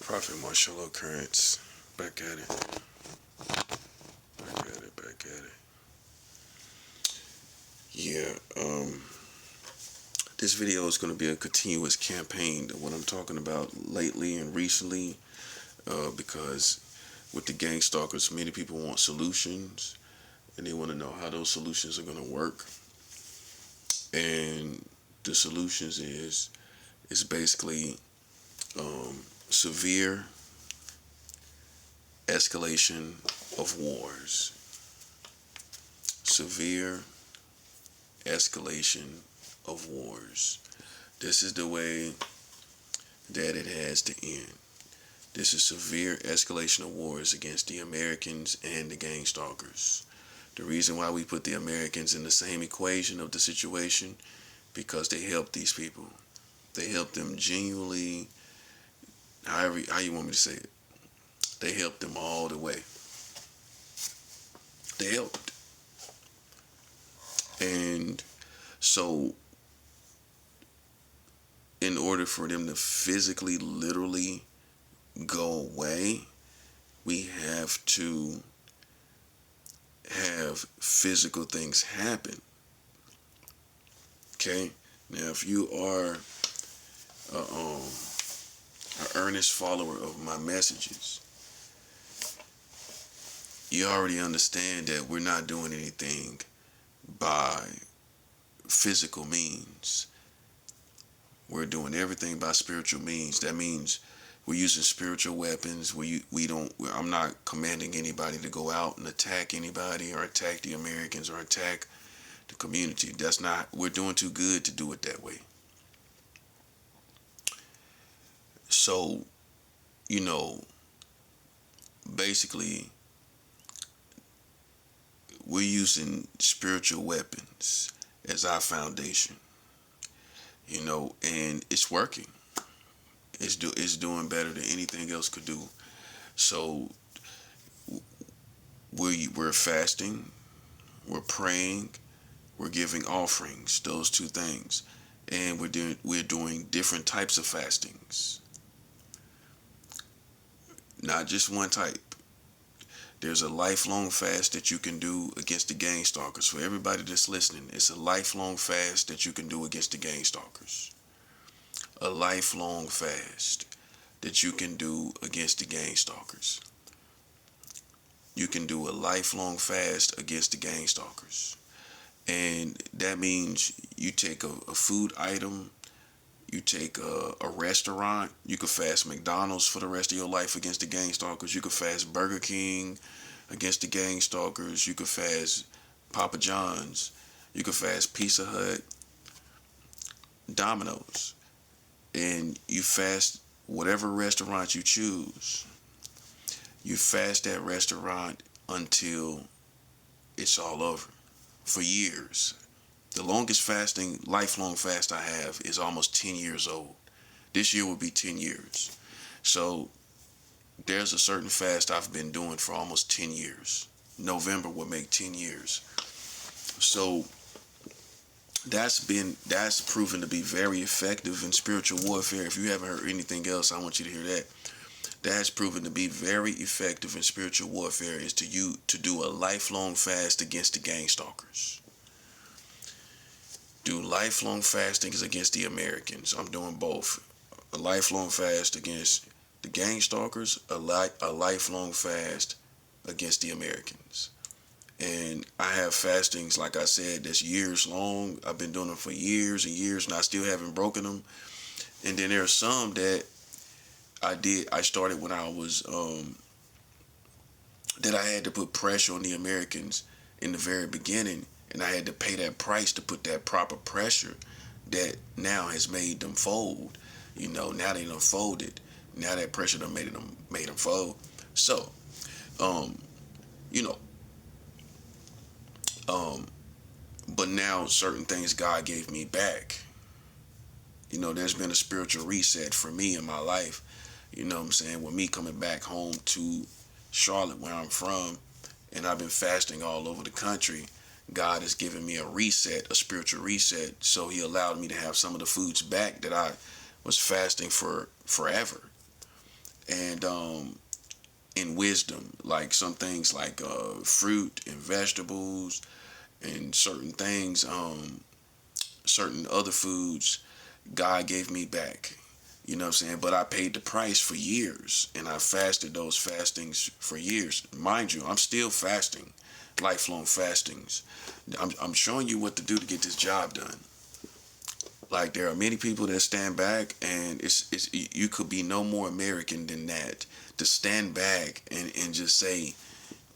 Prophet Marchello, Currence, back at it, back at it. Yeah, this video is going to be a continuous campaign to what I'm talking about lately and recently, because with the gang stalkers, many people want solutions, and they want to know how those solutions are going to work. And the solutions is basically severe escalation of wars. Severe escalation of wars. This is the way that it has to end. This is severe escalation of wars against the Americans and the gang stalkers. The reason why we put the Americans in the same equation of the situation, because they help these people. They help them genuinely, how you want me to say it. They helped them all the way. They helped. And so, in order for them to physically, literally go away, we have to have physical things happen. Okay? Now, if you are an earnest follower of my messages, you already understand that we're not doing anything by physical means. We're doing everything by spiritual means. That means we're using spiritual weapons. I'm not commanding anybody to go out and attack anybody or attack the Americans or attack the community. That's not, we're doing too good to do it that way. So, basically, we're using spiritual weapons as our foundation, and it's working. It's doing better than anything else could do. So we're fasting, we're praying, we're giving offerings. Those two things, and we're doing different types of fastings, not just one type. There's a lifelong fast that you can do against the gang stalkers. For everybody that's listening, it's a lifelong fast that you can do against the gang stalkers. A lifelong fast that you can do against the gang stalkers. You can do a lifelong fast against the gang stalkers. And that means you take a food item, you take a restaurant. You could fast McDonald's for the rest of your life against the gang stalkers. You could fast Burger King against the gang stalkers. You could fast Papa John's. You could fast Pizza Hut, Domino's. And you fast whatever restaurant you choose. You fast that restaurant until it's all over. For years. The longest fasting, lifelong fast I have is almost 10 years old. This year will be 10 years. So there's a certain fast I've been doing for almost 10 years. November will make 10 years. So that's proven to be very effective in spiritual warfare. If you haven't heard anything else, I want you to hear that. That's proven to be very effective in spiritual warfare, is to do a lifelong fast against the gang stalkers. Do lifelong fastings against the Americans. I'm doing both. A lifelong fast against the gang stalkers, a lifelong fast against the Americans. And I have fastings, like I said, that's years long. I've been doing them for years and years, and I still haven't broken them. And then there are some that I started when I was, that I had to put pressure on the Americans in the very beginning. And I had to pay that price to put that proper pressure that now has made them fold. Now they done folded. Now that pressure done made them fold. So, but now certain things God gave me back. There's been a spiritual reset for me in my life. You know what I'm saying? With me coming back home to Charlotte, where I'm from, and I've been fasting all over the country. God has given me a reset, a spiritual reset. So he allowed me to have some of the foods back that I was fasting for forever. and in wisdom, like some things like fruit and vegetables and certain things, certain other foods, God gave me back. You know what I'm saying? But I paid the price for years, and I fasted those fastings for years. Mind you, I'm still fasting, lifelong fastings. I'm showing you what to do to get this job done. Like there are many people that stand back, and it's you could be no more American than that. To stand back and just say,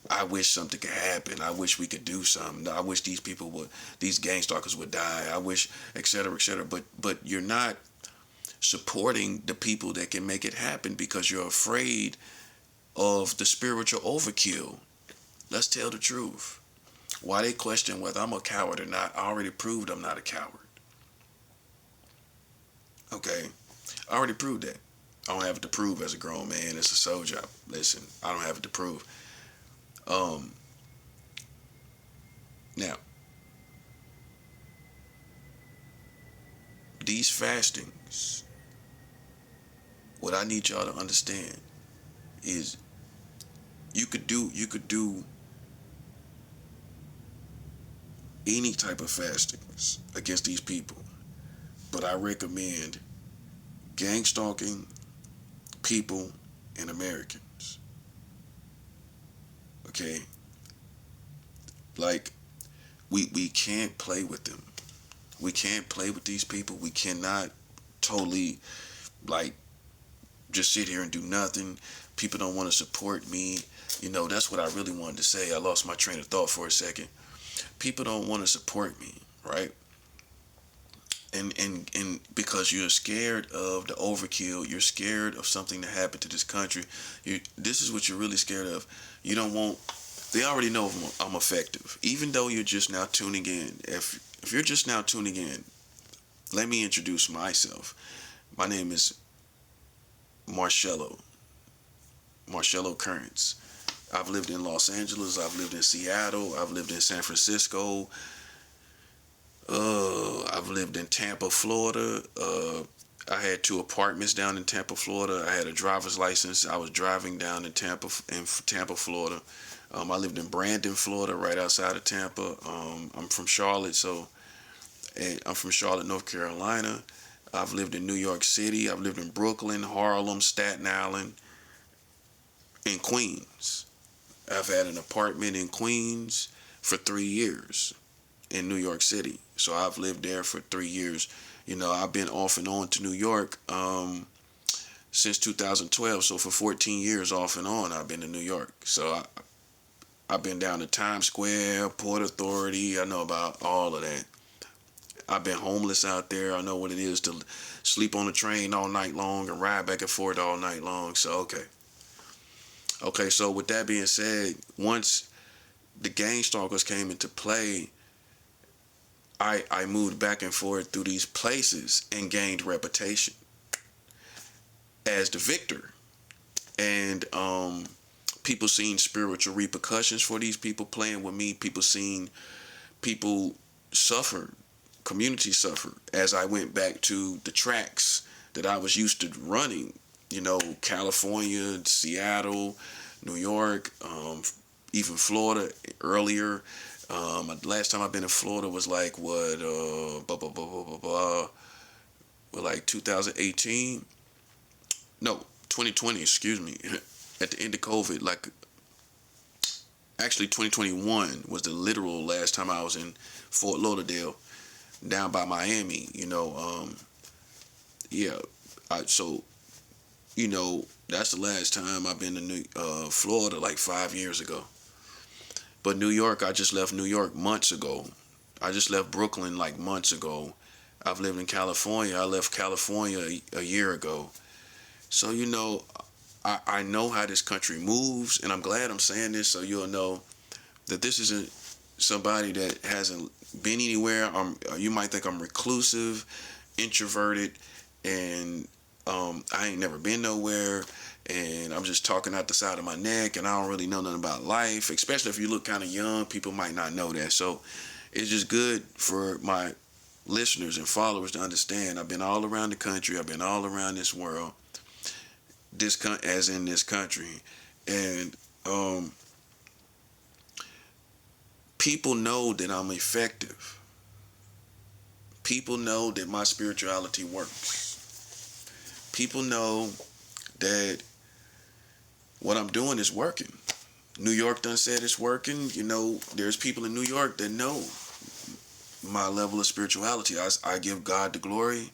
I wish something could happen. I wish we could do something. I wish these people would, these gang stalkers would die. I wish, etc., etc. But you're not supporting the people that can make it happen because you're afraid of the spiritual overkill. Let's tell the truth. Why they question whether I'm a coward or not, I already proved I'm not a coward. Okay? I already proved that. I don't have it to prove as a grown man, as a soldier. Listen, I don't have it to prove. Um, Now, these fastings, what I need y'all to understand is you could do any type of fastings against these people, but I recommend gang stalking people and Americans. Okay, like we can't play with them. We can't play with these people. We cannot totally like just sit here and do nothing. People don't want to support me. You know, that's what I really wanted to say. I lost my train of thought for a second. People don't want to support me, right? And because you're scared of the overkill, you're scared of something to happen to this country. This is what you're really scared of. You don't want. They already know I'm effective. Even though you're just now tuning in. If you're just now tuning in, let me introduce myself. My name is Marchello. Marchello Currence. I've lived in Los Angeles. I've lived in Seattle. I've lived in San Francisco. I've lived in Tampa, Florida. I had two apartments down in Tampa, Florida. I had a driver's license. I was driving down in Tampa, Florida. I lived in Brandon, Florida, right outside of Tampa. I'm from Charlotte, and I'm from Charlotte, North Carolina. I've lived in New York City. I've lived in Brooklyn, Harlem, Staten Island, and Queens. I've had an apartment in Queens for 3 years in New York City. So I've lived there for 3 years. You know, I've been off and on to New York since 2012. So for 14 years off and on, I've been to New York. I've been down to Times Square, Port Authority. I know about all of that. I've been homeless out there. I know what it is to sleep on the train all night long and ride back and forth all night long. So, okay. Okay, so with that being said, once the gang stalkers came into play, I moved back and forth through these places and gained reputation as the victor. And people seen spiritual repercussions for these people playing with me. People suffer, community suffer as I went back to the tracks that I was used to running. You know, California, Seattle, New York, even Florida earlier. Last time I've been in Florida was like what, like 2018. No, 2020. Excuse me. At the end of COVID, like actually 2021 was the literal last time I was in Fort Lauderdale, down by Miami. You know, yeah. So you know, that's the last time I've been to Florida, like 5 years ago. But New York, I just left New York months ago. I just left Brooklyn like months ago. I've lived in California. I left California a year ago. So, you know, I know how this country moves, and I'm glad I'm saying this so you'll know that this isn't somebody that hasn't been anywhere. You might think I'm reclusive, introverted, and I ain't never been nowhere, and I'm just talking out the side of my neck, and I don't really know nothing about life, especially if you look kind of young. People might not know that. So it's just good for my listeners and followers to understand I've been all around the country. I've been all around this world. as in this country, and people know that I'm effective. People know that my spirituality works. People know that what I'm doing is working. New York done said it's working. There's people in New York that know my level of spirituality. I give God the glory,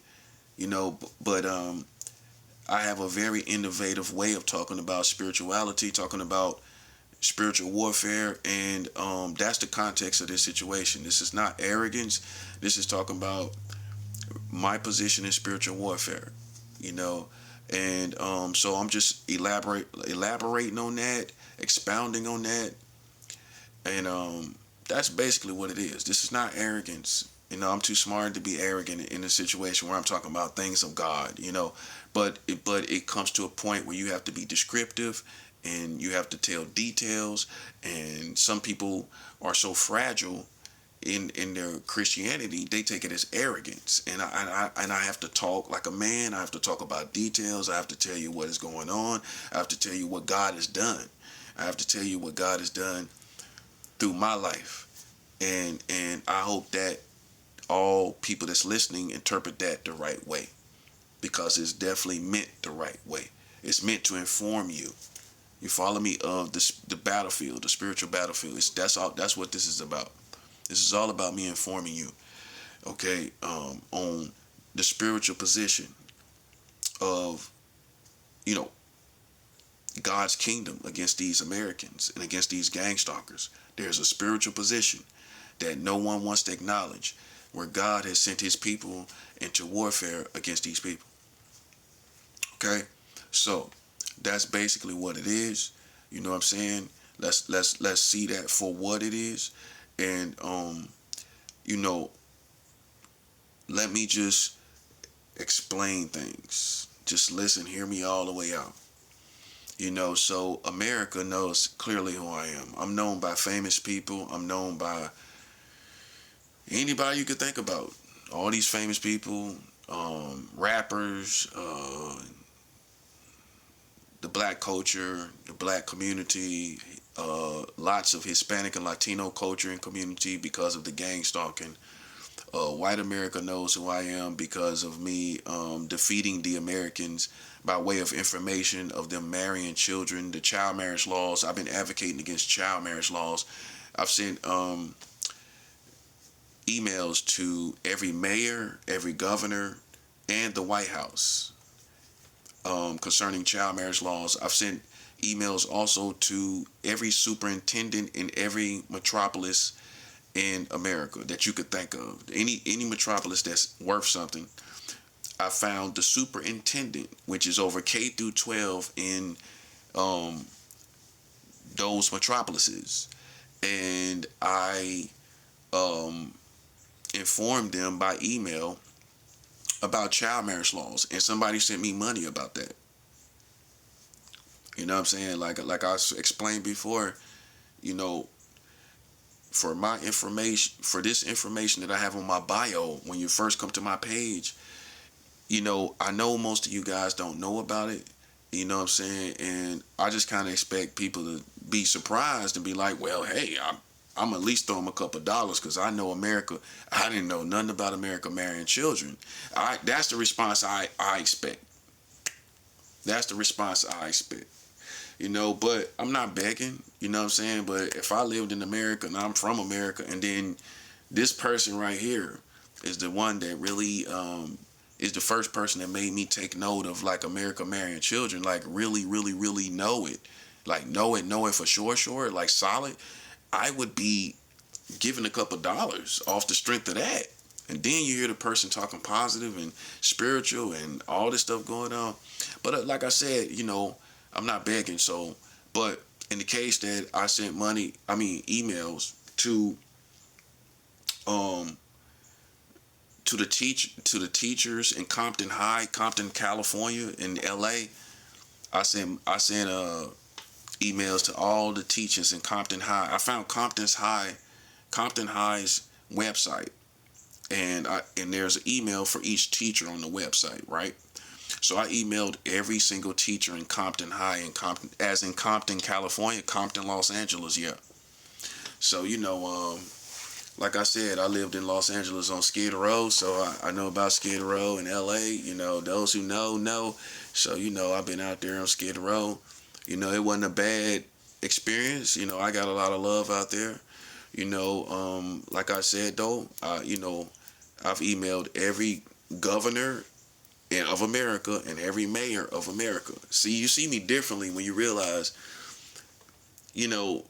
but I have a very innovative way of talking about spirituality, talking about spiritual warfare, and that's the context of this situation. This is not arrogance. This is talking about my position in spiritual warfare, you know, and so I'm just elaborating on that, expounding on that, and that's basically what it is. This is not arrogance. I'm too smart to be arrogant in a situation where I'm talking about things of God, but it comes to a point where you have to be descriptive and you have to tell details. And some people are so fragile in their Christianity, they take it as arrogance. And I have to talk like a man. I have to talk about details. I have to tell you what is going on. I have to tell you what God has done. I have to tell you what God has done through my life. And I hope that all people that's listening interpret that the right way, because it's definitely meant the right way. It's meant to inform you. You follow me, of the battlefield, the spiritual battlefield. That's what this is about. This is all about me informing you, okay, on the spiritual position of, you know, God's kingdom against these Americans and against these gang stalkers. There's a spiritual position that no one wants to acknowledge, where God has sent his people into warfare against these people. Okay? So that's basically what it is. You know what I'm saying? Let's see that for what it is. And you know, let me just explain things. Just listen, hear me all the way out. So America knows clearly who I am. I'm known by famous people. I'm known by anybody you could think about. All these famous people, rappers, the black culture, the black community, lots of Hispanic and Latino culture and community because of the gang stalking. White America knows who I am because of me defeating the Americans by way of information of them marrying children, the child marriage laws. I've been advocating against child marriage laws. I've sent emails to every mayor, every governor, and the White House concerning child marriage laws. I've sent emails also to every superintendent in every metropolis in America that you could think of. Any metropolis that's worth something. I found the superintendent, which is over K through 12 in those metropolises, and I informed them by email about child marriage laws, and somebody sent me money about that. You know what I'm saying? Like I explained before, you know, for my information, for this information that I have on my bio, when you first come to my page, I know most of you guys don't know about it. You know what I'm saying? And I just kind of expect people to be surprised and be like, well, hey, I'm at least throw them a couple of dollars because I know America. I didn't know nothing about America marrying children. That's the response I expect. That's the response I expect. But I'm not begging, you know what I'm saying? But if I lived in America and I'm from America, and then this person right here is the one that really is the first person that made me take note of like America marrying children, like really, really, really know it. Like know it for sure, like solid. I would be giving a couple dollars off the strength of that. And then you hear the person talking positive and spiritual and all this stuff going on. But like I said, I'm not begging. So, but in the case that I sent emails to the teachers in Compton High, Compton, California, in LA, I sent emails to all the teachers in Compton High. I found Compton High's website, and there's an email for each teacher on the website, right? So I emailed every single teacher in Compton High, in Compton, as in Compton, California, Compton, Los Angeles. Yeah. So like I said, I lived in Los Angeles on Skid Row, so I know about Skid Row in LA. Those who know. So I've been out there on Skid Row. It wasn't a bad experience. I got a lot of love out there. Like I said though, I've emailed every governor of America and every mayor of America. See, you see me differently when you realize, you know,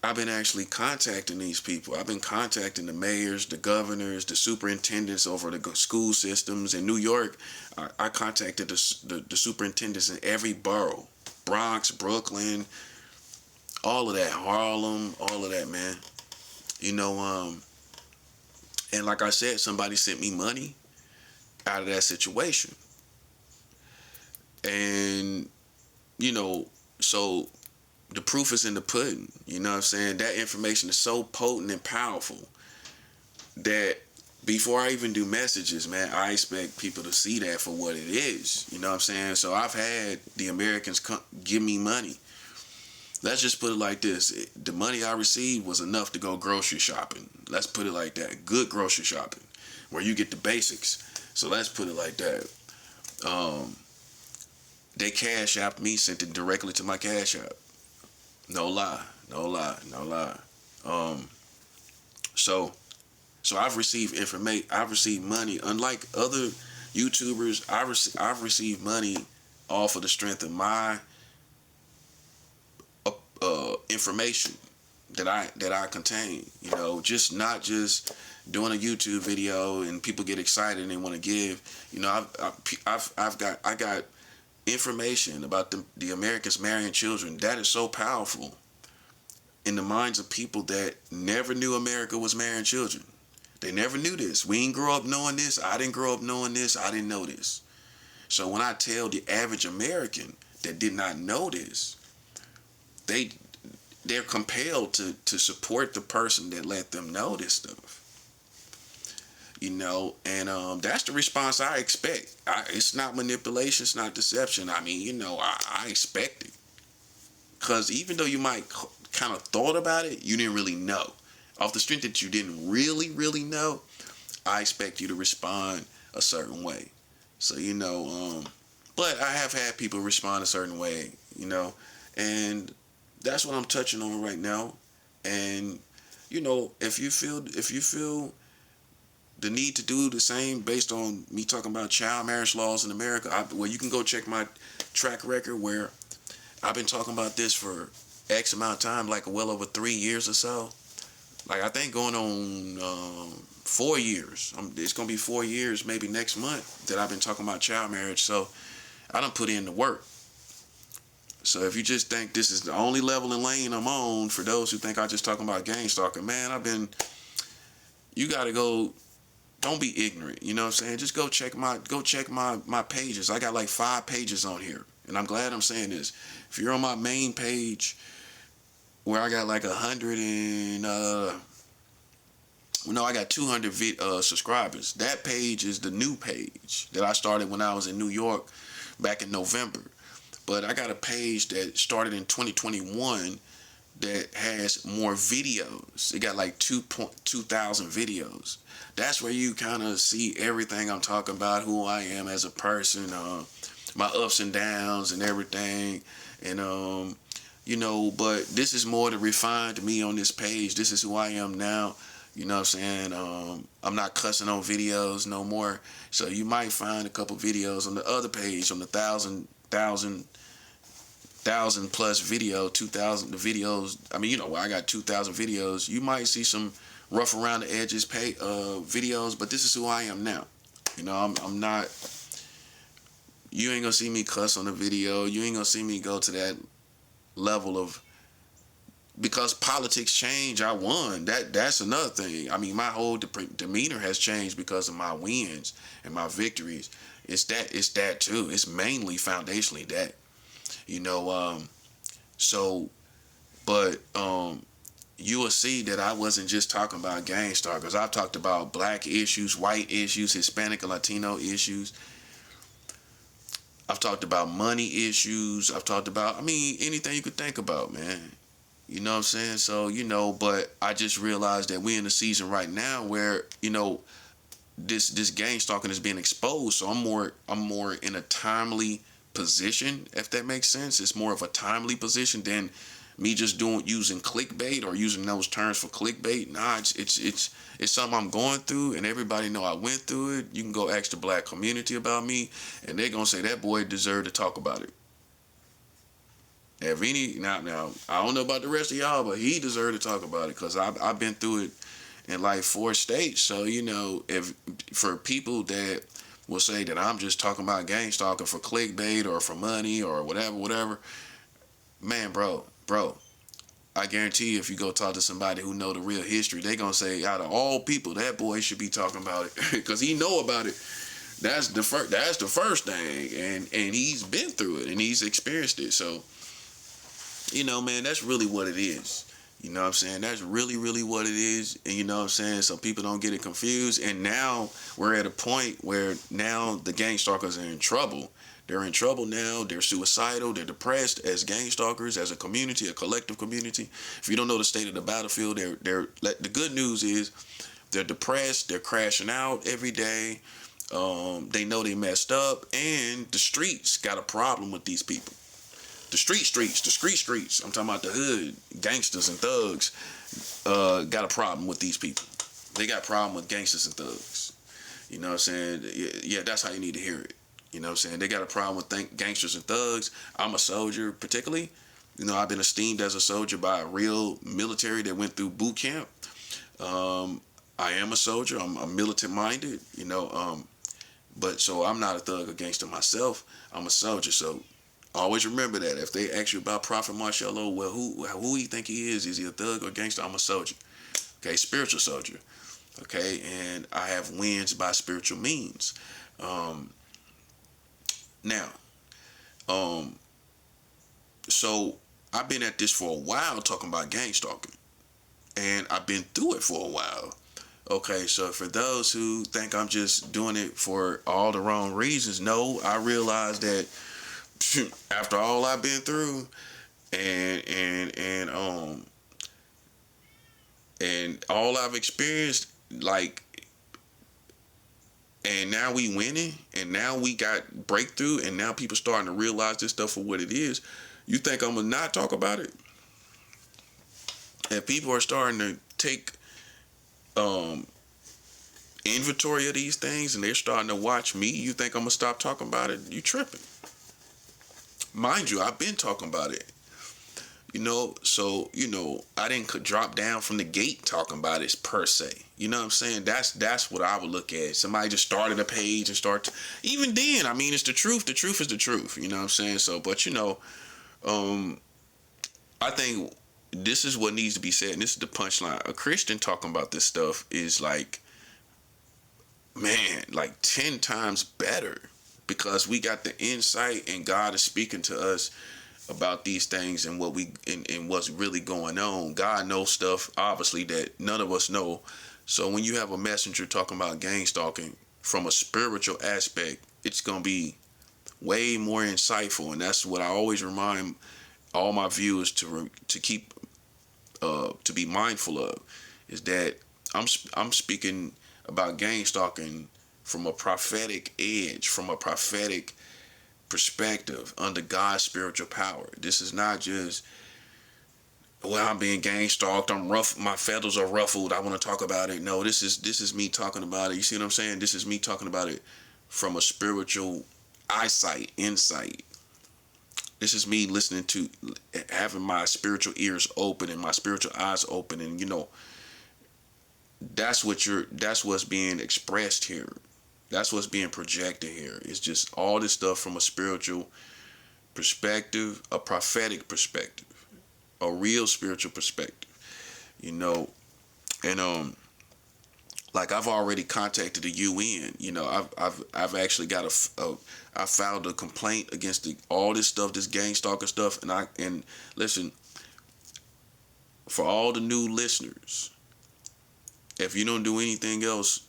I've been actually contacting these people. I've been contacting the mayors, the governors, the superintendents over the school systems in New York. I contacted the superintendents in every borough, Bronx, Brooklyn, all of that, Harlem, all of that, man. You know, and like I said, somebody sent me money out of that situation. And, so the proof is in the pudding. You know what I'm saying? That information is so potent and powerful that before I even do messages, man, I expect people to see that for what it is. You know what I'm saying? So I've had the Americans give me money. Let's just put it like this. The money I received was enough to go grocery shopping. Let's put it like that. Good grocery shopping, where you get the basics. So let's put it like that. They cash apped me, sent it directly to my cash app. No lie. Um, so I've received information. I've received money. Unlike other YouTubers, I've received money off of the strength of my information that I contain. Just not just doing a YouTube video and people get excited and they want to give. I got information about the Americans marrying children that is so powerful in the minds of people that never knew America was marrying children. They never knew this. We didn't grow up knowing this. I didn't grow up knowing this. I didn't know this. So when I tell the average American that did not know this, they're compelled to support the person that let them know this stuff. And that's the response I expect. It's not manipulation, it's not deception. I expect it. Because even though you might kind of thought about it, you didn't really know. Off the strength that you didn't really, really know, I expect you to respond a certain way. So, but I have had people respond a certain way, and that's what I'm touching on right now. And, if you feel the need to do the same based on me talking about child marriage laws in America, you can go check my track record where I've been talking about this for X amount of time, like well over 3 years or so. Like I think going on 4 years. It's gonna be 4 years maybe next month that I've been talking about child marriage. So I done put in the work. So if you just think this is the only level and lane I'm on, for those who think I just talking about gang stalking, man, you gotta go. Don't be ignorant. You know what I'm saying? Just go check my pages. I got like 5 pages on here. And I'm glad I'm saying this. If you're on my main page where I got like 100 and I got 200 subscribers. That page is the new page that I started when I was in New York back in November. But I got a page that started in 2021 that has more videos. It got like 2,000 videos. That's where you kind of see everything I'm talking about, who I am as a person, my ups and downs and everything. And, but this is more to refine to me on this page. This is who I am now. You know what I'm saying? I'm not cussing on videos no more. So you might find a couple videos on the other page, on the thousand plus video, 2,000 the videos. I got 2,000 videos. You might see some rough around the edges videos, but this is who I am now. I'm not. You ain't gonna see me cuss on the video. You ain't gonna see me go to that level of, because politics change. I won. That's another thing. My whole demeanor has changed because of my wins and my victories. It's that too. It's mainly foundationally that. You will see that I wasn't just talking about gang stalkers. I've talked about black issues, white issues, Hispanic and Latino issues. I've talked about money issues. I've talked about, I mean, anything you could think about, man. You know what I'm saying? So, but I just realized that we're in a season right now where, this gang stalking is being exposed. So I'm more in a timely position, if that makes sense. It's more of a timely position than me just using clickbait or using those terms for clickbait. Nah, it's something I'm going through, and everybody know I went through it. You can go ask the black community about me, and they're gonna say that boy deserved to talk about it. If any now, I don't know about the rest of y'all, but he deserved to talk about it because I've been through it in like 4 states. So if for people that will say that I'm just talking about gang stalking for clickbait or for money or whatever, man, bro, I guarantee you, if you go talk to somebody who know the real history, they gonna say out of all people, that boy should be talking about it because he know about it. That's the first. That's the first thing, and he's been through it and he's experienced it. So man, that's really what it is. You know what I'm saying? That's really, really what it is. And you know what I'm saying? So people don't get it confused. And now we're at a point where now the gang stalkers are in trouble. They're in trouble now. They're suicidal. They're depressed as gang stalkers, as a community, a collective community. If you don't know the state of the battlefield, the good news is they're depressed. They're crashing out every day. They know they messed up, and the streets got a problem with these people. The streets. I'm talking about the hood, gangsters and thugs. Got a problem with these people. They got a problem with gangsters and thugs. You know what I'm saying? Yeah, that's how you need to hear it. You know what I'm saying? They got a problem with gangsters and thugs. I'm a soldier, particularly. I've been esteemed as a soldier by a real military that went through boot camp. I am a soldier. I'm militant minded. But so I'm not a thug or gangster myself. I'm a soldier. So always remember that. If they ask you about Prophet Marchello, well, who you think he is? Is he a thug or gangster? I'm a soldier. Okay, spiritual soldier. Okay, and I have wins by spiritual means. Now, so I've been at this for a while talking about gang stalking, and I've been through it for a while. Okay, so for those who think I'm just doing it for all the wrong reasons, no, I realize that after all I've been through, and all I've experienced, like, and now we winning, and now we got breakthrough, and now people starting to realize this stuff for what it is. You think I'm gonna not talk about it? And people are starting to take inventory of these things, and they're starting to watch me. You think I'm gonna stop talking about it? You tripping? Mind you, I've been talking about it. So I didn't drop down from the gate talking about it per se. You know what I'm saying? That's what I would look at. Somebody just started a page and even then, I mean, it's the truth. The truth is the truth. You know what I'm saying? So, but I think this is what needs to be said, and this is the punchline. A Christian talking about this stuff is like, man, like 10 times better because we got the insight, and God is speaking to us about these things and what's really going on. God knows stuff obviously that none of us know. So when you have a messenger talking about gang stalking from a spiritual aspect, it's gonna be way more insightful, and that's what I always remind all my viewers to keep to be mindful of, is that I'm speaking about gang stalking from a prophetic edge, from a prophetic perspective under God's spiritual power. This is not just, well, I'm being gang stalked, I'm rough, my feathers are ruffled, I want to talk about it. No, this is me talking about it. You see what I'm saying? This is me talking about it from a spiritual insight. This is me listening to, having my spiritual ears open and my spiritual eyes open, and that's what's being expressed here. That's what's being projected here. It's just all this stuff from a spiritual perspective, a prophetic perspective, a real spiritual perspective. And like I've already contacted the UN. I've actually got I filed a complaint against all this stuff, this gang stalker stuff, and listen, for all the new listeners, if you don't do anything else,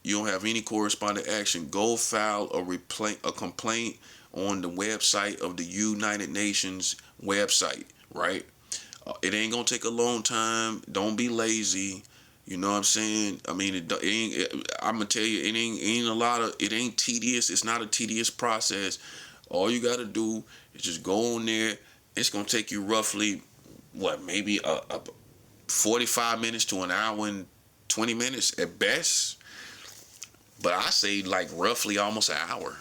you don't have any corresponding action, go file a complaint on the website of the United Nations website, right? It ain't gonna take a long time. Don't be lazy. You know what I'm saying? I mean, I'm gonna tell you, it ain't a lot of. It ain't tedious. It's not a tedious process. All you gotta do is just go on there. It's gonna take you roughly, what, maybe a 45 minutes to an hour and 20 minutes at best. But I say like roughly almost an hour.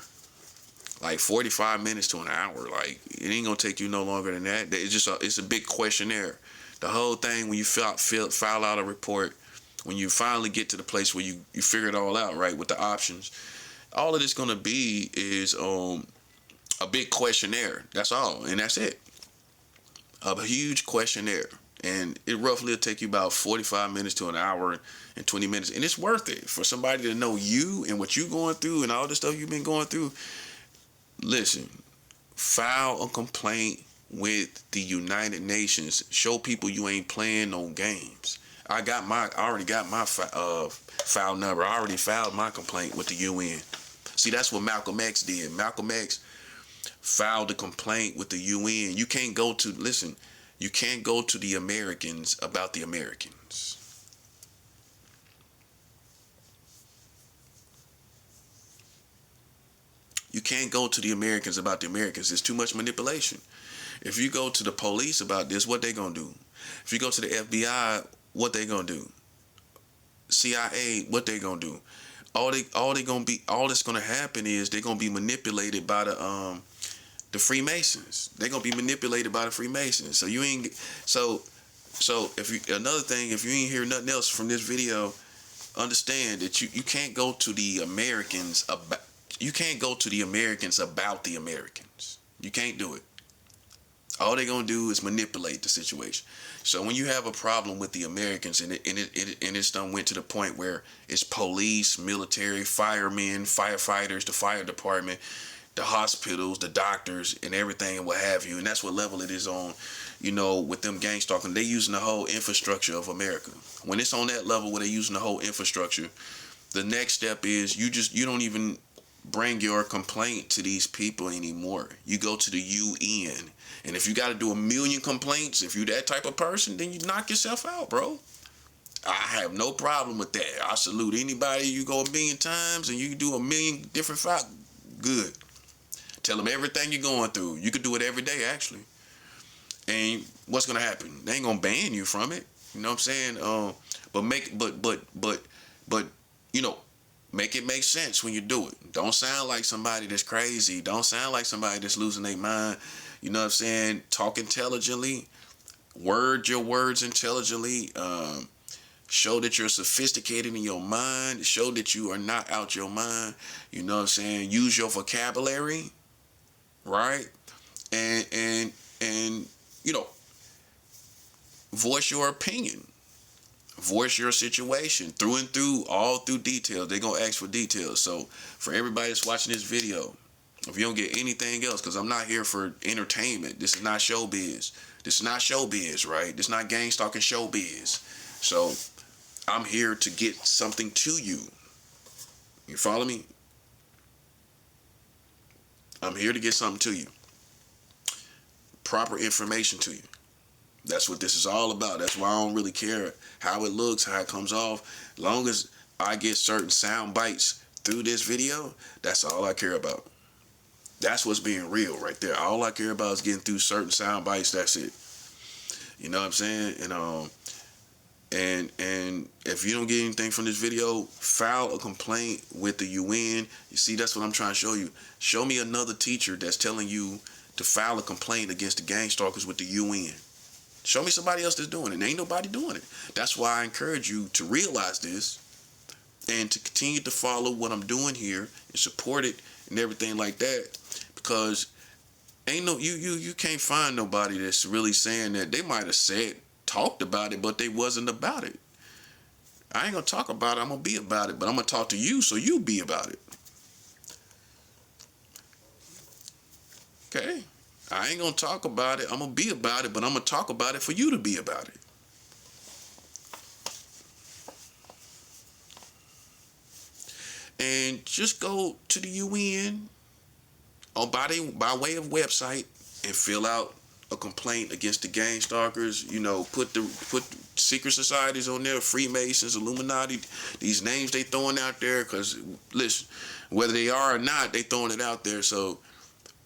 Like 45 minutes to an hour. Like, it ain't gonna take you no longer than that. It's a big questionnaire. The whole thing, when you file out a report, when you finally get to the place where you figure it all out, right, with the options, all of it's gonna be is a big questionnaire. That's all, and that's it. A huge questionnaire, and it roughly will take you about 45 minutes to an hour and 20 minutes, and it's worth it for somebody to know you and what you're going through and all the stuff you've been going through. Listen, file a complaint with the United Nations. Show people you ain't playing no games. I already got my file number. I already filed my complaint with the UN. See, that's what Malcolm X did. Malcolm X filed a complaint with the UN. You can't go to, listen, you can't go to the Americans about the Americans. You can't go to the Americans about the Americans. It's too much manipulation. If you go to the police about this, what they gonna do? If you go to the FBI, what they gonna do? CIA, what they gonna do? All that's gonna happen is they're gonna be manipulated by the Freemasons. They're gonna be manipulated by the Freemasons. So you ain't so if you, another thing, if you ain't hear nothing else from this video, understand that you can't go to the Americans about the Americans. You can't do it. All they're gonna do is manipulate the situation. So when you have a problem with the Americans, and it's done went to the point where it's police, military, firemen, firefighters, the fire department, the hospitals, the doctors, and everything, and what have you, and that's what level it is on. You know, with them gang stalking, they using the whole infrastructure of America. When it's on that level where they're using the whole infrastructure, the next step is you don't even bring your complaint to these people anymore. You go to the UN. And if you got to do 1,000,000 complaints, if you that type of person, then you knock yourself out, bro. I have no problem with that. I salute anybody. You go 1,000,000 times and you do 1,000,000 different files. Good. Tell them everything you're going through. You could do it every day, actually. And what's gonna happen? They ain't gonna ban you from it. You know what I'm saying? But you know, make it make sense when you do it. Don't sound like somebody that's crazy. Don't sound like somebody that's losing their mind. You know what I'm saying? Talk intelligently. Word your words intelligently. Show that you're sophisticated in your mind. Show that you are not out your mind. You know what I'm saying? Use your vocabulary, right? And you know, voice your opinion. Voice your situation through and through, all through details. They're gonna ask for details. So for everybody that's watching this video, if you don't get anything else, because I'm not here for entertainment. This is not showbiz. This is not showbiz, right? This is not gang stalking showbiz. So I'm here to get something to you. You follow me? I'm here to get something to you. Proper information to you. That's what this is all about. That's why I don't really care how it looks, how it comes off. As long as I get certain sound bites through this video, that's all I care about. That's what's being real right there. All I care about is getting through certain sound bites. That's it. You know what I'm saying? And if you don't get anything from this video, file a complaint with the UN. You see, that's what I'm trying to show you. Show me another teacher that's telling you to file a complaint against the gang stalkers with the UN. Show me somebody else that's doing it. Ain't nobody doing it. That's why I encourage you to realize this and to continue to follow what I'm doing here and support it and everything like that. Because ain't no you can't find nobody that's really saying that. They might have talked about it, but they wasn't about it. I ain't gonna talk about it, I'm gonna be about it, but I'm gonna talk to you so you be about it. Okay? I ain't gonna talk about it, I'm gonna be about it, but I'm gonna talk about it for you to be about it. And just go to the UN, by way of website and fill out a complaint against the gang stalkers. Put secret societies on there, Freemasons, Illuminati, these names they throwing out there. Because listen, whether they are or not, they throwing it out there. So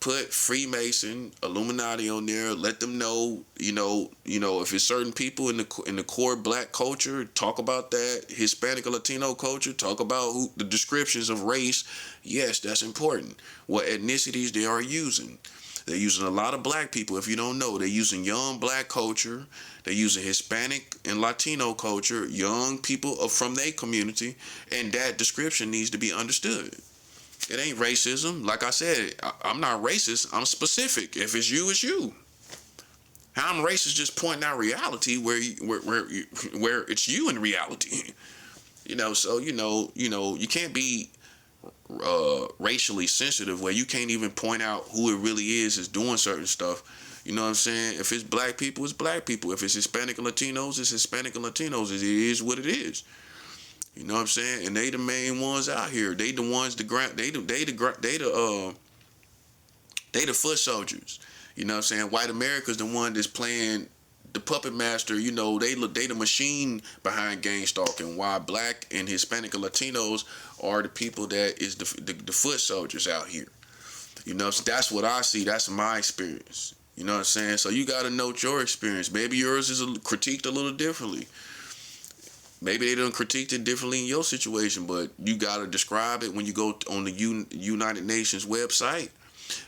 put Freemason, Illuminati on there. Let them know, if it's certain people in the core black culture, talk about that. Hispanic or Latino culture, talk about the descriptions of race. Yes, that's important. What ethnicities they are using. They're using a lot of black people. If you don't know, they're using young black culture. They're using Hispanic and Latino culture, young people from their community, and that description needs to be understood. It ain't racism. Like I said, I'm not racist. I'm specific. If it's you, it's you. How I'm racist just pointing out reality where it's you in reality. So you can't be racially sensitive where you can't even point out who it really is doing certain stuff. You know what I'm saying? If it's black people, it's black people. If it's Hispanic and Latinos, it's Hispanic and Latinos. It is what it is. You know what I'm saying? And they the main ones out here. They the ones they the foot soldiers. You know what I'm saying? White America's the one that's playing the puppet master. They the machine behind gang stalking. While black and Hispanic and Latinos are the people that is the foot soldiers out here. So that's what I see. That's my experience. You know what I'm saying? So you got to note your experience. Maybe yours is critiqued a little differently. Maybe they done critiqued it differently in your situation, but you got to describe it when you go on the United Nations website.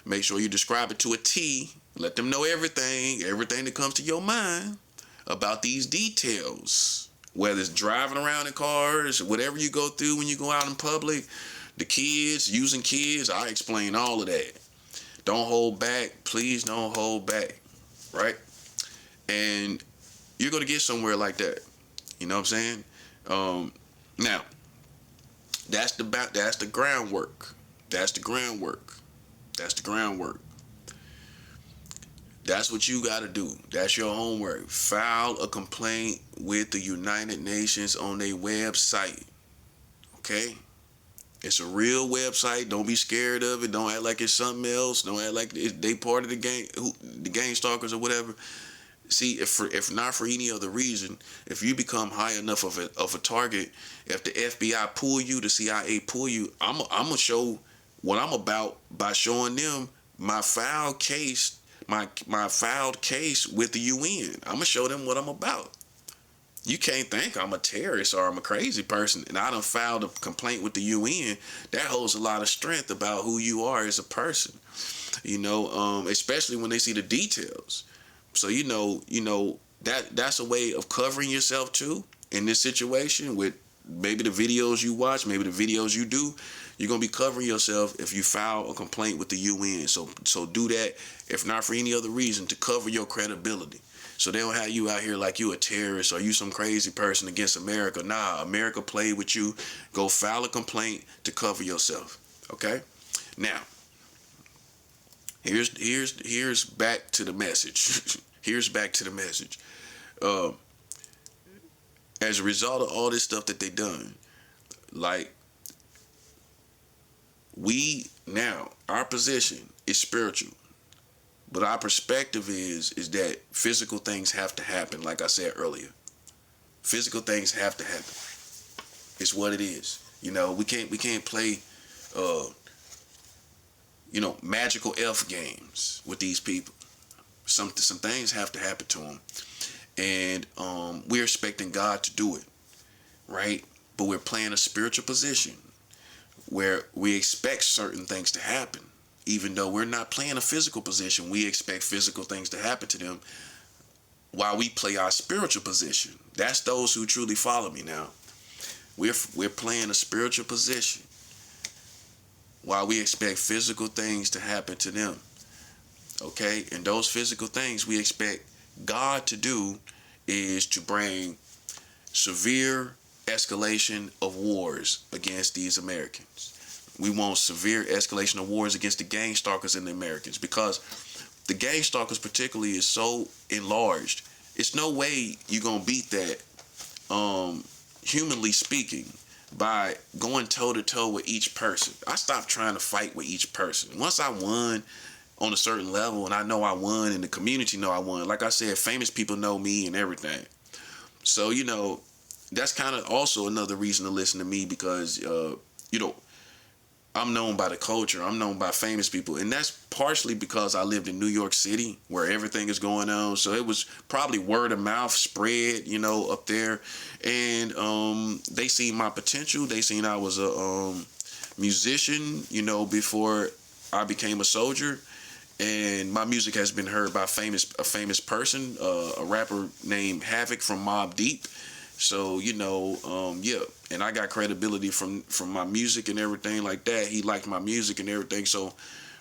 Make sure you describe it to a T. Let them know everything that comes to your mind about these details. Whether it's driving around in cars, whatever you go through when you go out in public, the kids, using kids, I explain all of that. Don't hold back. Please don't hold back. Right? And you're going to get somewhere like that. You know what I'm saying? Now, that's the groundwork. That's the groundwork. That's what you got to do. That's your homework. File a complaint with the United Nations on their website. Okay? It's a real website. Don't be scared of it. Don't act like it's something else. Don't act like they part of the gang stalkers or whatever. See, if not for any other reason, if you become high enough of a target, if the FBI pull you, the CIA pull you, I'm gonna show what I'm about by showing them my filed case, my filed case with the UN. I'm gonna show them what I'm about. You can't think I'm a terrorist or I'm a crazy person and I done filed a complaint with the UN. That holds a lot of strength about who you are as a person. Especially when they see the details. So that's a way of covering yourself too in this situation with maybe the videos you watch, maybe the videos you do. You're gonna be covering yourself if you file a complaint with the UN. So do that, if not for any other reason, to cover your credibility. So they don't have you out here like you a terrorist or you some crazy person against America. Nah, America played with you. Go file a complaint to cover yourself. Okay? Now, Here's back to the message. Here's back to the message. As a result of all this stuff that they done, like our position is spiritual, but our perspective is that physical things have to happen. Like I said earlier, physical things have to happen. It's what it is. We can't play. Magical elf games with these people. Some things have to happen to them, and we're expecting God to do it, right? But we're playing a spiritual position where we expect certain things to happen, even though we're not playing a physical position. We expect physical things to happen to them while we play our spiritual position. That's those who truly follow me now. We're playing a spiritual position while we expect physical things to happen to them. Okay? And those physical things we expect God to do is to bring severe escalation of wars against these Americans. We want severe escalation of wars against the gang stalkers and the Americans, because the gang stalkers particularly is so enlarged. It's no way you're going to beat that, humanly speaking. by going toe to toe with each person. I stopped trying to fight with each person. Once I won on a certain level, and I know I won, and the community know I won. Like I said, famous people know me and everything. So that's kind of also another reason to listen to me, because you know I'm known by the culture. I'm known by famous people. And that's partially because I lived in New York City where everything is going on. So it was probably word of mouth spread, up there. And they seen my potential. They seen I was a musician, before I became a soldier. And my music has been heard by a famous person, a rapper named Havoc from Mobb Deep. So yeah, and I got credibility from my music and everything like that. He liked my music and everything. So,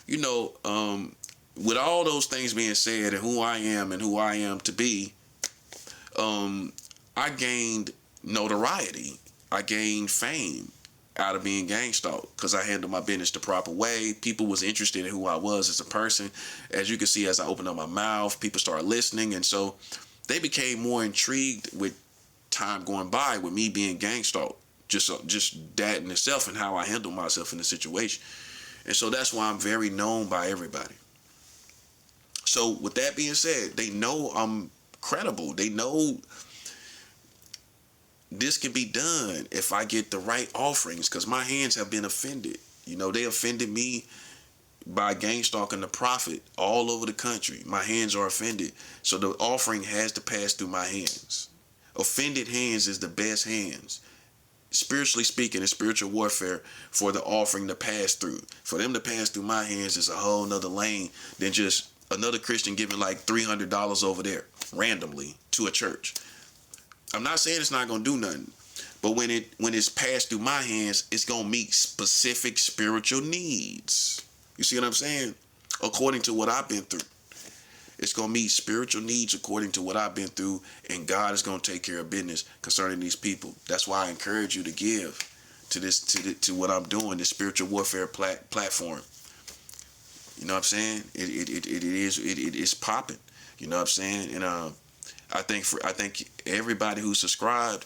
with all those things being said, and who I am to be, I gained notoriety. I gained fame out of being gang stalked because I handled my business the proper way. People was interested in who I was as a person. As you can see, as I opened up my mouth, people started listening, and so they became more intrigued with time going by with me being gang stalked. Just that in itself, and how I handle myself in the situation. And so that's why I'm very known by everybody. So with that being said, they know I'm credible. They know this can be done if I get the right offerings, because my hands have been offended. They offended me by gang stalking the prophet all over the country. My hands are offended. So the offering has to pass through my hands. Offended hands is the best hands. Spiritually speaking, in spiritual warfare, for the offering to pass through. For them to pass through my hands is a whole nother lane than just another Christian giving like $300 over there randomly to a church. I'm not saying it's not gonna do nothing, but when it's passed through my hands, it's gonna meet specific spiritual needs. You see what I'm saying? According to what I've been through. It's going to meet spiritual needs according to what I've been through, and God is going to take care of business concerning these people. That's why I encourage you to give to this, to what I'm doing, this spiritual warfare platform. You know what I'm saying? It is popping. You know what I'm saying? And I think everybody who's subscribed,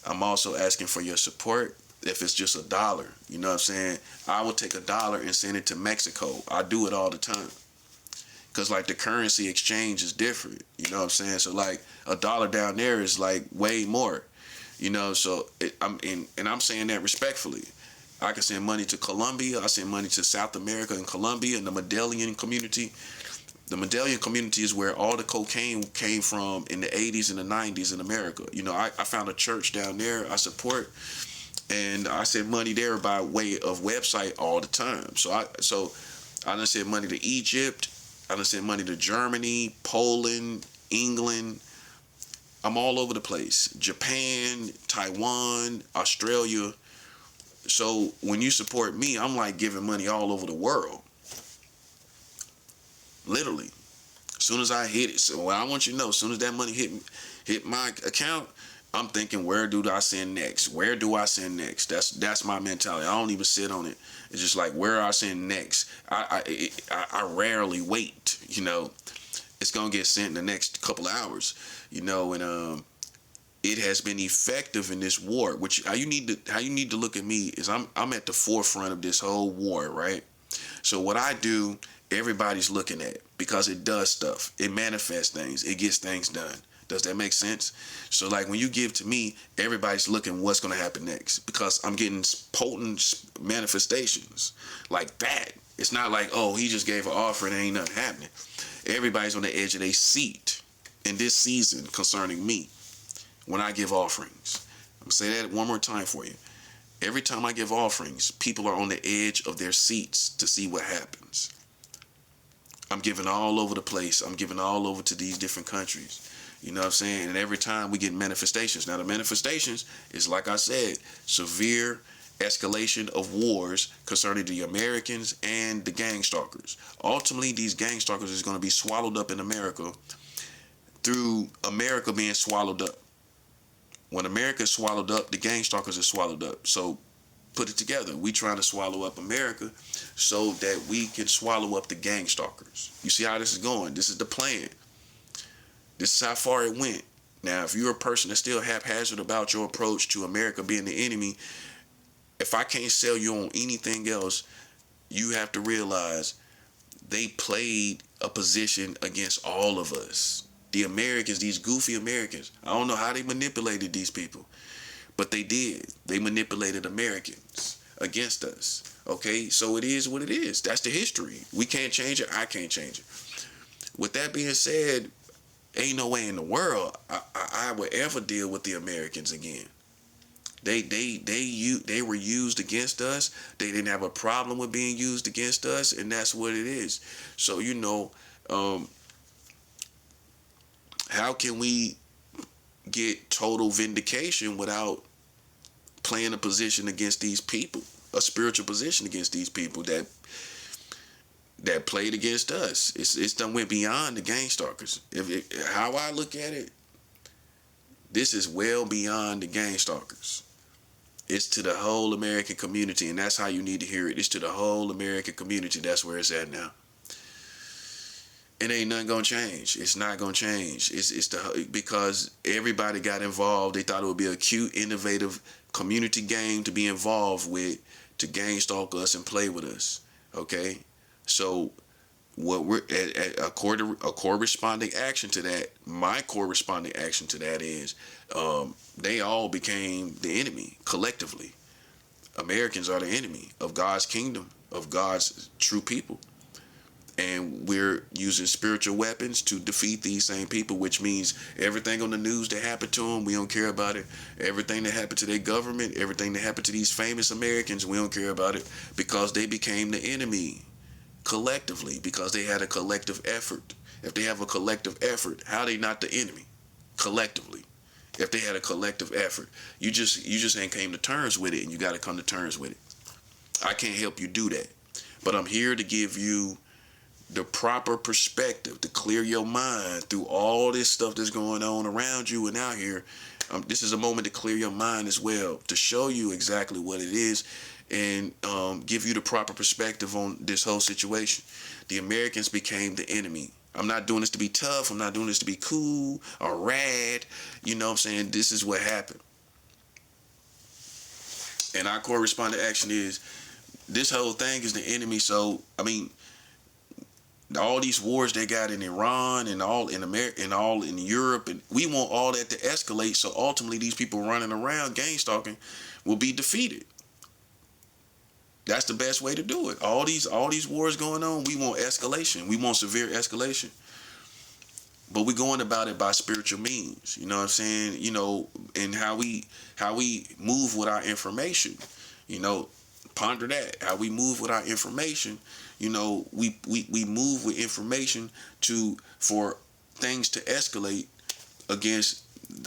I'm also asking for your support. If it's just $1, you know what I'm saying? I will take $1 and send it to Mexico. I do it all the time. Because like the currency exchange is different, you know what I'm saying? So like $1 down there is like way more, so I'm saying that respectfully. I can send money to Colombia. I send money to South America and Colombia and the Medellin community. The Medellin community is where all the cocaine came from in the 80s and the 90s in America. I found a church down there I support, and I send money there by way of website all the time. So I done send money to Egypt. I done sent money to Germany, Poland, England. I'm all over the place. Japan, Taiwan, Australia. So when you support me, I'm like giving money all over the world. Literally. As soon as I hit it, so I want you to know, as soon as that money hit my account, I'm thinking, where do I send next? Where do I send next? That's my mentality. I don't even sit on it. It's just like, where I send next. I rarely wait. It's gonna get sent in the next couple of hours. And it has been effective in this war. Which how you need to look at me is I'm at the forefront of this whole war, right? So what I do, everybody's looking at, because it does stuff. It manifests things. It gets things done. Does that make sense? So like when you give to me, everybody's looking what's going to happen next, because I'm getting potent manifestations like that. It's not like, oh, he just gave an offer and ain't nothing happening. Everybody's on the edge of their seat in this season concerning me when I give offerings. I'm going to say that one more time for you. Every time I give offerings, people are on the edge of their seats to see what happens. I'm giving all over the place. I'm giving all over to these different countries. You know what I'm saying? And every time we get manifestations. Now the manifestations is, like I said, severe escalation of wars concerning the Americans and the gang stalkers. Ultimately, these gang stalkers is going to be swallowed up in America through America being swallowed up. When America is swallowed up, the gang stalkers are swallowed up. So put it together. We trying to swallow up America so that we can swallow up the gang stalkers. You see how this is going? This is the plan. This is how far it went. Now, if you're a person that's still haphazard about your approach to America being the enemy, if I can't sell you on anything else, you have to realize they played a position against all of us. The Americans, these goofy Americans, I don't know how they manipulated these people, but they did. They manipulated Americans against us. Okay, so it is what it is. That's the history. We can't change it. I can't change it. With that being said, ain't no way in the world I would ever deal with the Americans again. They were used against us. They didn't have a problem with being used against us, and that's what it is. So how can we get total vindication without playing a position against these people, a spiritual position against these people that played against us? It's done went beyond the gang stalkers. How I look at it, this is well beyond the gang stalkers. It's to the whole American community, and that's how you need to hear it. It's to the whole American community. That's where it's at now. It ain't nothing gonna change. It's not gonna change. Because everybody got involved. They thought it would be a cute, innovative community game to be involved with, to gang stalk us and play with us. Okay, so what we're a corresponding action to that. My corresponding action to that is, they all became the enemy collectively. Americans are the enemy of God's kingdom, of God's true people. And we're using spiritual weapons to defeat these same people, which means everything on the news that happened to them, we don't care about it. Everything that happened to their government, everything that happened to these famous Americans, we don't care about it, because they became the enemy collectively, because they had a collective effort. If they have a collective effort, how are they not the enemy collectively? If they had a collective effort, you just ain't came to terms with it, and you got to come to terms with it. I can't help you do that, but I'm here to give you the proper perspective, to clear your mind through all this stuff that's going on around you and out here. This is a moment to clear your mind as well, to show you exactly what it is, and give you the proper perspective on this whole situation. The Americans became the enemy. I'm not doing this to be tough. I'm not doing this to be cool or rad. You know what I'm saying? This is what happened. And our corresponding action is, this whole thing is the enemy. So, I mean, all these wars they got in Iran and all in America and all in Europe, and we want all that to escalate, so ultimately these people running around gang stalking will be defeated. That's the best way to do it. All these wars going on, we want escalation. We want severe escalation. But we're going about it by spiritual means. You know what I'm saying? You know, and how we move with our information. You know, ponder that. How we move with our information. You know, we move with information for things to escalate against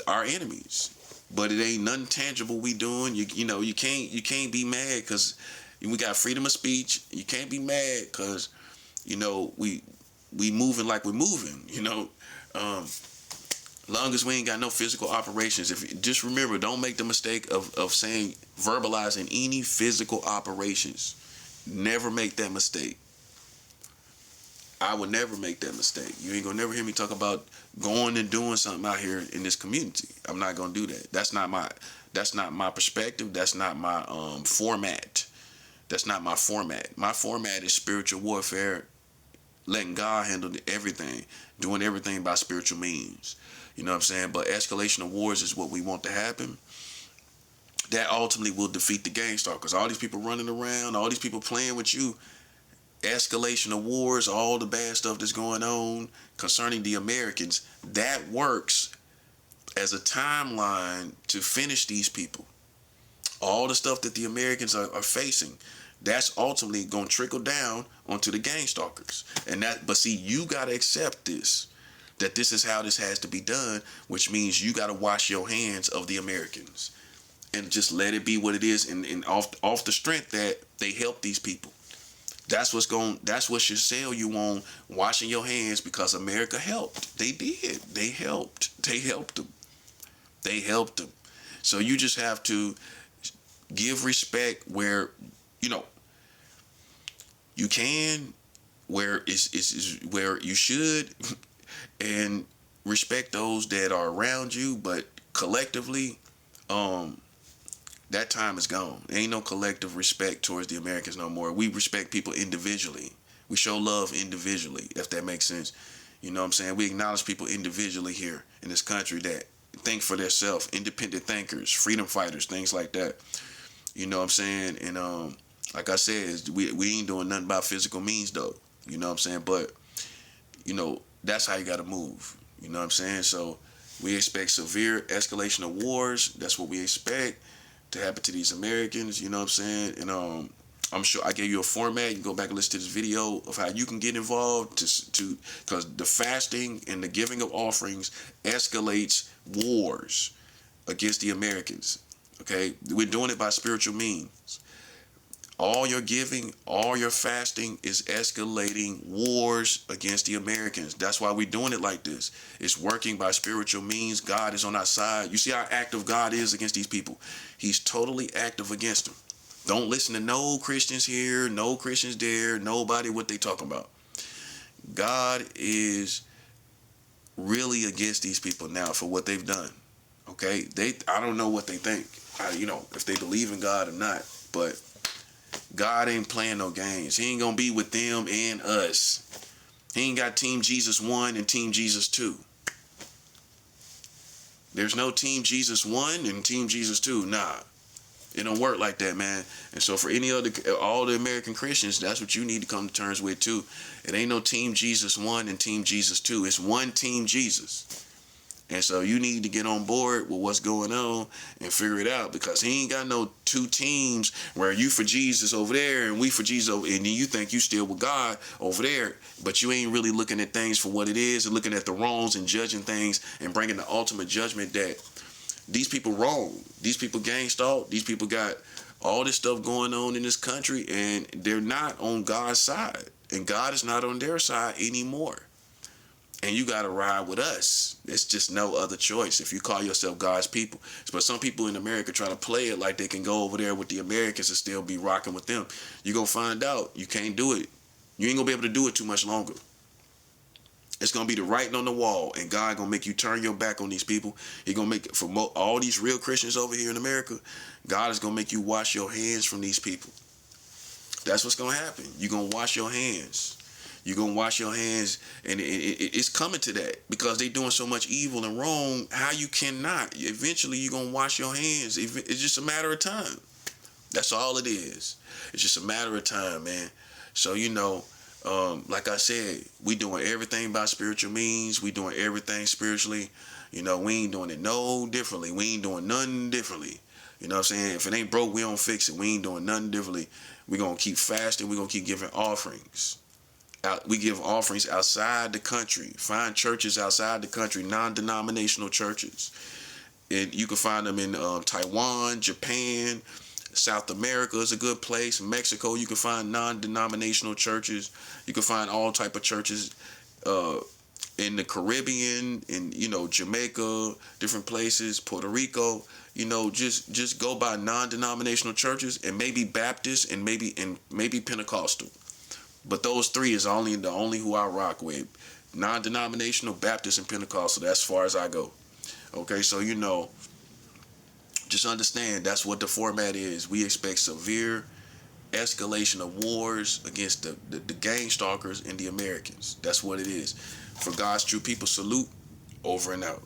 our enemies. But it ain't nothing tangible we doing. You know, you can't be mad because we got freedom of speech. You can't be mad because, you know, we moving like we're moving. You know, long as we ain't got no physical operations. Just remember, don't make the mistake of saying, verbalizing any physical operations. Never make that mistake. I would never make that mistake. You ain't gonna never hear me talk about going and doing something out here in this community. I'm not gonna do that. That's not my perspective. That's not my format. That's not my format. My format is spiritual warfare, letting God handle everything, doing everything by spiritual means. You know what I'm saying? But escalation of wars is what we want to happen. That ultimately will defeat the gang stalkers. All these people running around, all these people playing with you. Escalation of wars, all the bad stuff that's going on concerning the Americans, that works as a timeline to finish these people. All the stuff that the Americans are facing, that's ultimately going to trickle down onto the gang stalkers. But see, you got to accept this, that this is how this has to be done, which means you got to wash your hands of the Americans and just let it be what it is, and off the strength that they help these people. That's what should sell you on washing your hands, because America helped. They did. They helped them. So you just have to give respect where, you know, you can, where is where you should, and respect those that are around you, but collectively, um, that time is gone. There ain't no collective respect towards the Americans no more. We respect people individually. We show love individually, if that makes sense. You know what I'm saying? We acknowledge people individually here in this country that think for themselves, independent thinkers, freedom fighters, things like that. You know what I'm saying? And like I said, we ain't doing nothing about physical means though. You know what I'm saying? But that's how you got to move. You know what I'm saying? So we expect severe escalation of wars. That's what we expect to happen to these Americans. You know what I'm saying? And I'm sure I gave you a format. You can go back and listen to this video of how you can get involved because the fasting and the giving of offerings escalates wars against the Americans. Okay, we're doing it by spiritual means. All your giving, all your fasting is escalating wars against the Americans. That's why we're doing it like this. It's working by spiritual means. God is on our side. You see how active God is against these people. He's totally active against them. Don't listen to no Christians here, no Christians there, nobody what they talking about. God is really against these people now for what they've done. Okay, I don't know what they think. If they believe in God or not, but God ain't playing no games. He ain't gonna be with them and us. He ain't got Team Jesus 1 and Team Jesus 2. There's no Team Jesus 1 and Team Jesus 2. Nah. It don't work like that, man. And so for all the American Christians, that's what you need to come to terms with too. It ain't no Team Jesus 1 and Team Jesus 2. It's one Team Jesus. And so you need to get on board with what's going on and figure it out, because he ain't got no two teams where you for Jesus over there and we for Jesus over, and then you think you still with God over there, but you ain't really looking at things for what it is and looking at the wrongs and judging things and bringing the ultimate judgment that these people wrong. These people gang stalked. These people got all this stuff going on in this country and they're not on God's side. And God is not on their side anymore. And you got to ride with us. It's just no other choice if you call yourself God's people. But some people in America try to play it like they can go over there with the Americans and still be rocking with them. You're going to find out you can't do it. You ain't going to be able to do it too much longer. It's going to be the writing on the wall, and God going to make you turn your back on these people. He going to make, for all these real Christians over here in America, God is going to make you wash your hands from these people. That's what's going to happen. You're going to wash your hands. You're going to wash your hands, and it's coming to that because they doing so much evil and wrong. How you cannot. Eventually, you're going to wash your hands. It's just a matter of time. That's all it is. It's just a matter of time, man. So, like I said, we doing everything by spiritual means. We doing everything spiritually. We ain't doing it no differently. We ain't doing nothing differently. You know what I'm saying? If it ain't broke, we don't fix it. We ain't doing nothing differently. We're going to keep fasting. We're going to keep giving offerings. We give offerings outside the country. Find churches outside the country, non-denominational churches. And you can find them in Taiwan, Japan, South America is a good place. Mexico, you can find non-denominational churches. You can find all type of churches in the Caribbean, in Jamaica, different places, Puerto Rico. Just go by non-denominational churches, and maybe Baptist and maybe Pentecostal. But those three is the only who I rock with. Non-denominational, Baptist, and Pentecostal. That's as far as I go. Okay, so just understand that's what the format is. We expect severe escalation of wars against the gang stalkers and the Americans. That's what it is. For God's true people, salute. Over and out.